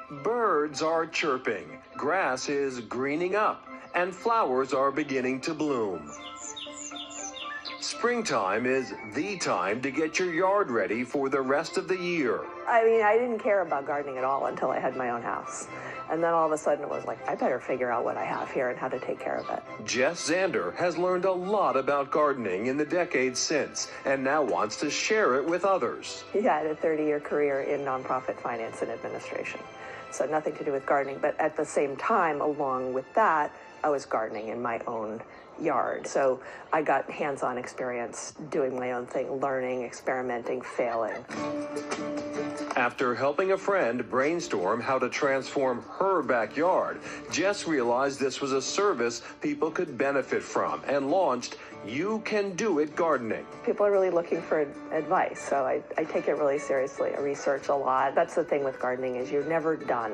Birds are chirping, grass is greening up, and flowers are beginning to bloom. Springtime is the time to get your yard ready for the rest of the year. I mean, I didn't care about gardening at all until I had my own house. And then all of a sudden it was like, I better figure out what I have here and how to take care of it. Jess Zander has learned a lot about gardening in the decades since and now wants to share it with others. Yeah, I had a 30-year career in nonprofit finance and administration. So nothing to do with gardening, but at the same time, along with that, I was gardening in my own yard. So I got hands-on experience doing my own thing, learning, experimenting, failing. After helping a friend brainstorm how to transform her backyard, Jess realized this was a service people could benefit from and launched You Can Do It Gardening. People are really looking for advice, so I take it really seriously. I research a lot. That's the thing with gardening, is you're never done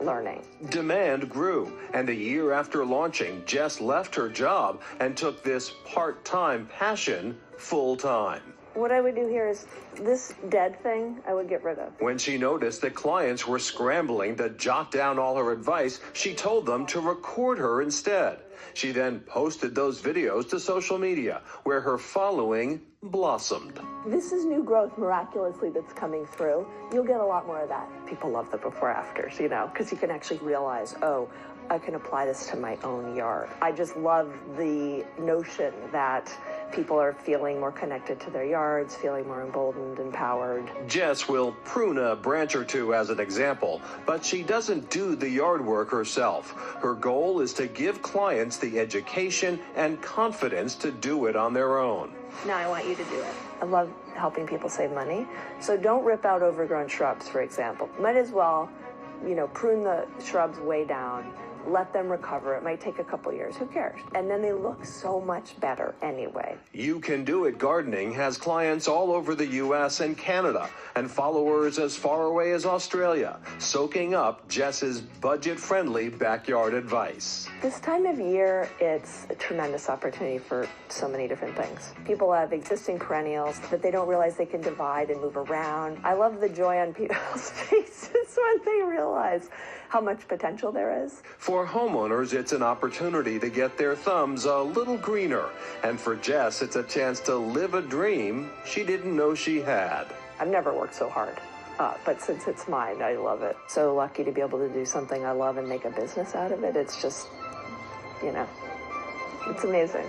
learning. Demand grew, and a year after launching, Jess left her job and took this part-time passion full-time. What I would do here is this dead thing I would get rid of. When she noticed that clients were scrambling to jot down all her advice, she told them to record her instead. She then posted those videos to social media, where her following blossomed. This is new growth miraculously that's coming through. You'll get a lot more of that. People love the before afters, you know, because you can actually realize, oh, I can apply this to my own yard. I just love the notion that people are feeling more connected to their yards, feeling more emboldened, empowered. Jess will prune a branch or two as an example, but she doesn't do the yard work herself. Her goal is to give clients the education and confidence to do it on their own. Now I want you to do it. I love helping people save money. So don't rip out overgrown shrubs, for example. Might as well, you know, prune the shrubs way down, let them recover. It might take a couple years. Who cares? And then they look so much better anyway. You Can Do It Gardening has clients all over the U.S. and Canada and followers as far away as Australia, soaking up Jess's budget-friendly backyard advice. This time of year, it's a tremendous opportunity for so many different things. People have existing perennials that they don't realize they can divide and move around. I love the joy on people's faces when they realize how much potential there is. For homeowners, it's an opportunity to get their thumbs a little greener. And for Jess, it's a chance to live a dream she didn't know she had. I've never worked so hard, but since it's mine, I love it. So lucky to be able to do something I love and make a business out of it. It's just, you know, it's amazing.